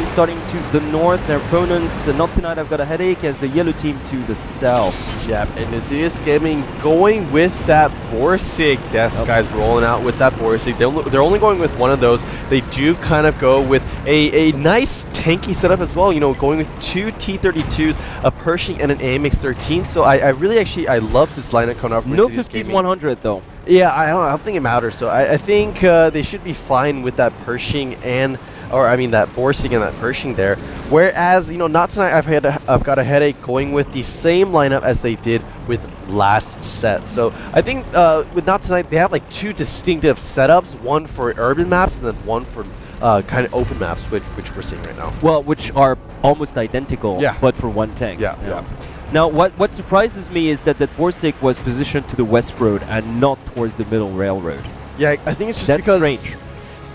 team starting to the north. Their opponents, not tonight, I've got a headache, as the yellow team to the south. Yep, and Insidious Gaming going with that Borsig. This guy's rolling out with that Borsig. They're only going with one of those. They do kind of go with a nice tanky setup as well, you know, going with two T-32s, a Pershing, and an AMX-13. So I really actually, I love this lineup coming out from No Insidious 50s Gaming. 100 though. Yeah, I don't think it matters. So I think they should be fine with that Pershing and, or I mean that Borsig and that Pershing there. Whereas, you know, not tonight. I've got a headache going with the same lineup as they did with last set. So I think with not tonight, they have like two distinctive setups, one for urban maps and then one for kind of open maps, which we're seeing right now. Well, which are almost identical, Yeah. but for one tank. Yeah. Now, what surprises me is that Borsig was positioned to the west road and not towards the middle railroad. Yeah, I think it's just That's because strange.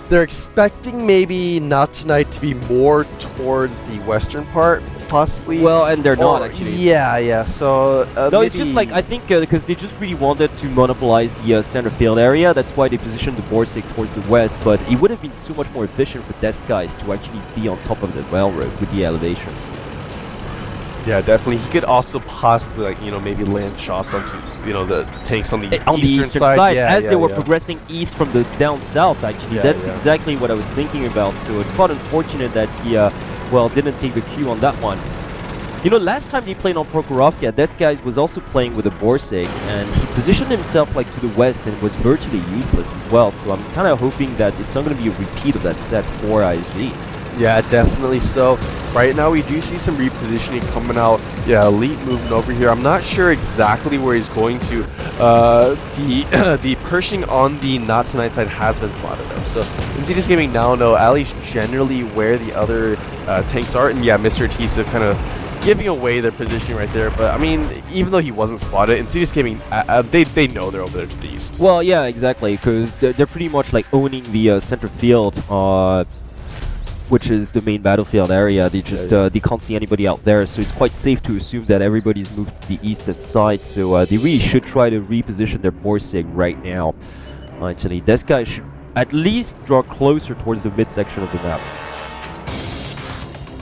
they're expecting maybe not tonight to be more towards the western part, possibly. Well, and they're not actually. Yeah. So No, it's just like, I think because they just really wanted to monopolize the center field area. That's why they positioned the Borsig towards the west. But it would have been so much more efficient for Death Guys to actually be on top of the railroad with the elevation. Yeah, definitely. He could also possibly, like, you know, maybe land shots onto, you know, the tanks on the eastern side. As they were progressing east from the down south. Actually, that's exactly what I was thinking about. So it's quite unfortunate that he, well, didn't take the cue on that one. You know, last time they played on Prokhorovka, this guy was also playing with a Borsig, and he positioned himself like to the west and was virtually useless as well. So I'm kind of hoping that it's not going to be a repeat of that set for ISG. Yeah, definitely. So right now we do see some repositioning coming out. Yeah, Elite moving over here. I'm not sure exactly where he's going to. The Pershing on the not tonight side has been spotted though. So Insidious Gaming now know at least generally where the other tanks are. And yeah, Mr. Tisa kind of giving away their positioning right there. But I mean, even though he wasn't spotted, Insidious Gaming, they know they're over there to the east. Well, yeah, exactly, because they're pretty much like owning the center field, which is the main battlefield area. They just they can't see anybody out there, so it's quite safe to assume that everybody's moved to the eastern side. So they really should try to reposition their Borsig right now. Actually, this guy should at least draw closer towards the midsection of the map.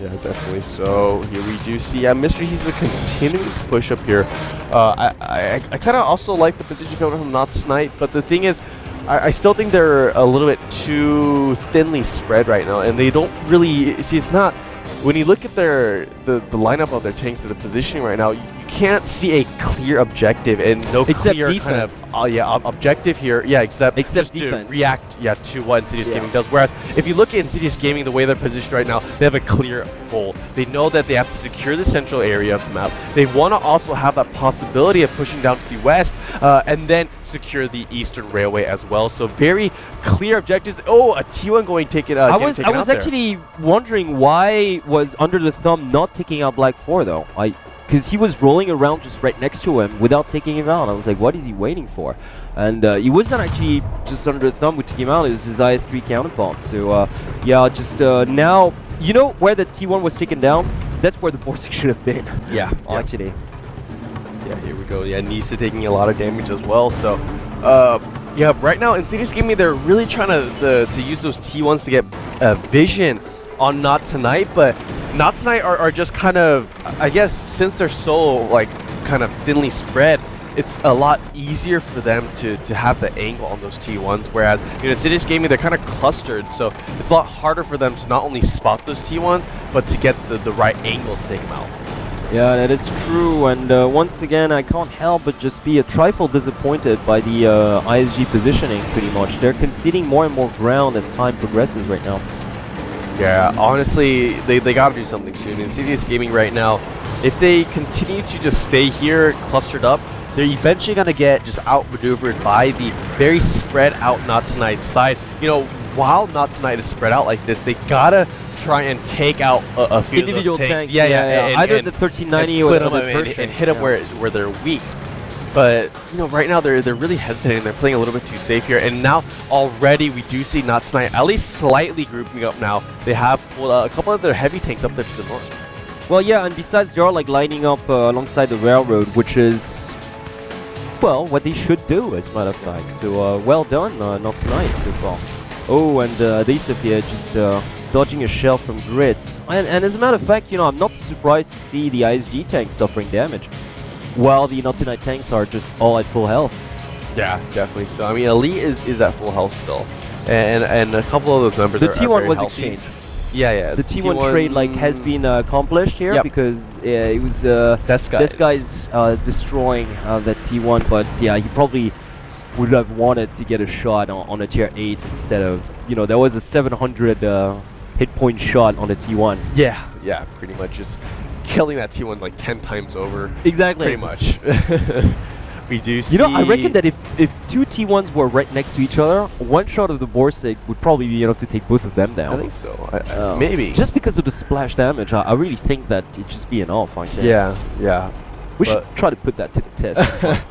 Yeah, definitely. So here we do see Mr. Hisa continuing to push up here. I kind of also like the position coming from not tonight, but the thing is, I still think they're a little bit too thinly spread right now, and they don't really see. It's not when you look at the lineup of their tanks that are positioning right now. You can't see a clear objective and no except clear defense. kind of objective here. Yeah, except just defense. to react to what Insidious Gaming does. Whereas if you look at Insidious Gaming, the way they're positioned right now, they have a clear goal. They know that they have to secure the central area of the map. They want to also have that possibility of pushing down to the west and then secure the eastern railway as well. So very clear objectives. Oh, a T1 going to take it. I was actually wondering why was Under the Thumb not taking out Black 4 though. Because he was rolling around just right next to him without taking him out. I was like, what is he waiting for? And he wasn't actually just Under the Thumb who took him out. It was his IS-3 counterpart. So yeah, just now, you know where the T1 was taken down? That's where the Borsig should have been. Yeah, actually. Yeah, here we go. Yeah, Nisa taking a lot of damage as well. So yeah, right now Insidious Gaming, they're really trying to use those T1s to get vision on Not Tonight, but Not Tonight are just kind of, I guess, since they're so like kind of thinly spread, it's a lot easier for them to have the angle on those T1s, whereas in Insidious Gaming, they're kind of clustered, so it's a lot harder for them to not only spot those T1s, but to get the right angles to take them out. Yeah, that is true, and once again, I can't help but just be a trifle disappointed by the ISG positioning, pretty much. They're conceding more and more ground as time progresses right now. Yeah, honestly, they got to do something soon. Insidious Gaming right now, if they continue to just stay here clustered up, they're eventually going to get just outmaneuvered by the very spread out Not Tonight side. You know, while Not Tonight is spread out like this, they got to try and take out a few individual of those tanks. Yeah. Either the 1390 or the Pershing. And hit them where they're weak. But, you know, right now they're really hesitating. They're playing a little bit too safe here. And now already we do see Not Tonight at least slightly grouping up now. They have pulled a couple of their heavy tanks up there to the north. Well, yeah, and besides they are like lining up alongside the railroad, which is, well, what they should do as a matter of fact. So, well done, Not Tonight so far. Oh, and Adesef here just dodging a shell from Grits. And as a matter of fact, you know, I'm not surprised to see the ISG tanks suffering damage, while the Not Tonight tanks are just all at full health. Yeah, definitely. So I mean, Elite is at full health still, and a couple of those members. The are T1 was healthy. exchanged. Yeah. The T1 trade has been accomplished here because it was this guy's destroying that T1, but yeah, he probably would have wanted to get a shot on a tier 8 instead of, you know, there was a 700 hit point shot on a T1. Yeah, pretty much just killing that T1 like 10 times over. Exactly. Pretty much. We do see... You know, I reckon that if two T1s were right next to each other, one shot of the Borsig would probably be enough to take both of them down. I think so. Maybe. Just because of the splash damage, I really think that it'd just be enough, actually. Yeah. We should try to put that to the test.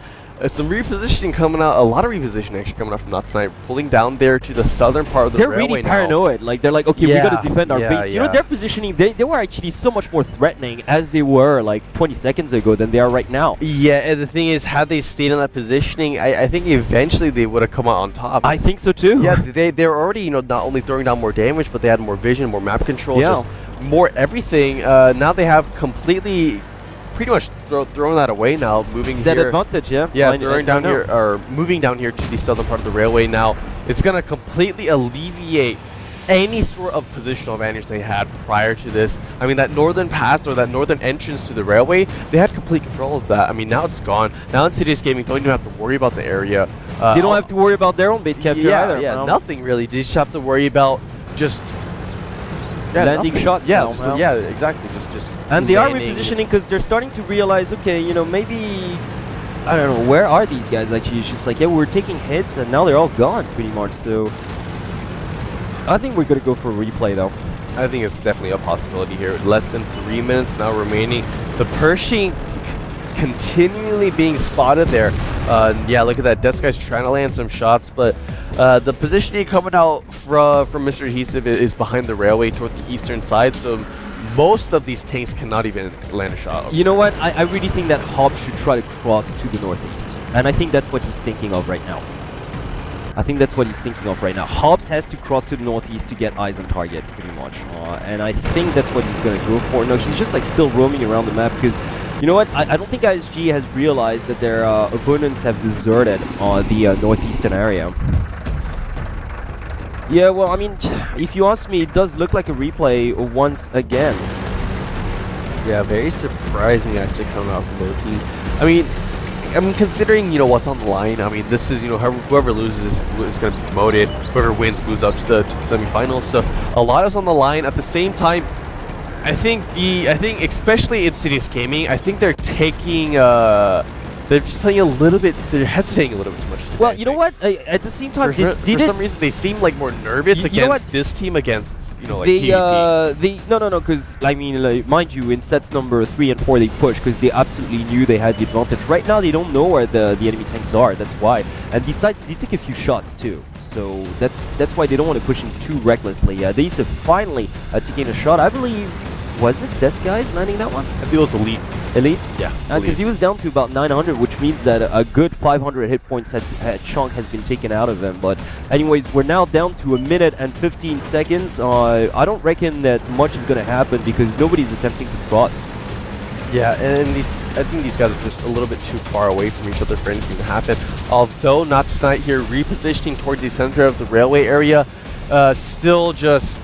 Some repositioning coming out, a lot of repositioning actually coming out from Not Tonight, pulling down there to the southern part of the railway. They're really paranoid. Like, they're like, okay, we gotta defend our base. You know, their positioning, they were actually so much more threatening as they were like 20 seconds ago than they are right now. Yeah, and the thing is, had they stayed in that positioning, I think eventually they would have come out on top. I think so too. Yeah, they were already, you know, not only throwing down more damage, but they had more vision, more map control, just more everything. Now they have completely... pretty much throwing that away now, moving that here. Advantage, yeah. Yeah, throwing down here, or moving down here to the southern part of the railway now. It's going to completely alleviate any sort of positional advantage they had prior to this. I mean, that northern pass or that northern entrance to the railway, they had complete control of that. I mean, now it's gone. Now Insidious Gaming don't even have to worry about the area. They don't have to worry about their own base capture either. Yeah, nothing really. They just have to worry about just... landing shots. Exactly. Just and they are repositioning because they're starting to realize, okay, you know, maybe I don't know, where are these guys actually? It's just like, yeah, we're taking hits and now they're all gone pretty much. So I think we're gonna go for a replay though. I think it's definitely a possibility here. Less than 3 minutes now remaining. The Pershing continually being spotted there. Yeah, look at that. Death Guy's trying to land some shots, but the positioning coming out from Mr. Adhesive is behind the railway toward the eastern side, so most of these tanks cannot even land a shot. You know what? I really think that Hobbs should try to cross to the northeast, and I think that's what he's thinking of right now. Hobbs has to cross to the northeast to get eyes on target, pretty much, and I think that's what he's going to go for. No, he's just like still roaming around the map because, you know what? I don't think ISG has realized that their opponents have deserted the northeastern area. Yeah, well, I mean, if you ask me, it does look like a replay once again. Yeah, very surprising actually coming out from both teams. I mean, considering, you know, what's on the line, I mean, this is, you know, whoever loses is going to be promoted. Whoever wins moves up to the semifinals. So a lot is on the line. At the same time, I think especially Insidious Gaming, I think they're taking they're just playing a little bit. They're hesitating a little bit too much. Well, you know what? At the same time, for some reason they seem like more nervous against this team against, you know, like no, because I mean, like, mind you, in sets number 3 and 4 they pushed because they absolutely knew they had the advantage. Right now they don't know where the enemy tanks are. That's why. And besides, they took a few shots too, so that's why they don't want to push in too recklessly. They said finally taking a shot. I believe. Was it this guy's landing that one? I think it was Elite. Elite? Yeah. Because he was down to about 900, which means that a good 500 hit points chunk has been taken out of him. But anyways, we're now down to 1 minute and 15 seconds. I don't reckon that much is going to happen because nobody's attempting to cross. Yeah, and I think these guys are just a little bit too far away from each other for anything to happen. Although Not Tonight here repositioning towards the center of the railway area. Still just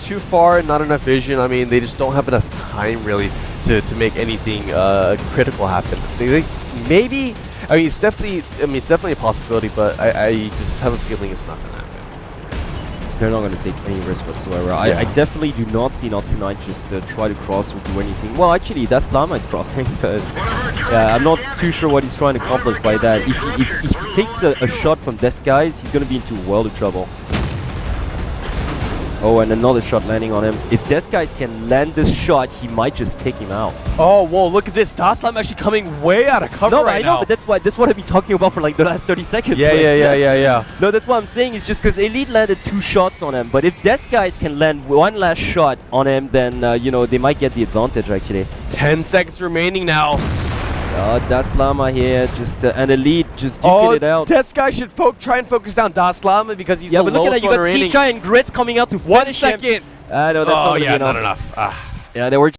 too far, not enough vision. I mean, they just don't have enough time really to make anything critical happen. They maybe, I mean, it's definitely a possibility, but I just have a feeling it's not gonna happen. They're not gonna take any risk whatsoever. Yeah. I definitely do not see Not Tonight just try to cross or do anything. Well, actually, that's Lama is crossing, but yeah, I'm not too sure what he's trying to accomplish by that. If he takes a shot from this guys, he's gonna be into a world of trouble. Oh, and another shot landing on him. If this guys can land this shot, he might just take him out. Oh, whoa, look at this. Daslam actually coming way out of cover right now. No, but that's what I've been talking about for like the last 30 seconds. Yeah. No, that's what I'm saying. It's just because Elite landed 2 shots on him. But if this guys can land one last shot on him, then, you know, they might get the advantage, actually. 10 seconds remaining now. Das Lama here, just and Elite just duking it out. This guy should try and focus down Das Lama because he's the but look at that, you got Sichai and Grits coming out to finish him. No, that's not Oh gonna yeah, be not enough. enough. Ah. Yeah, they were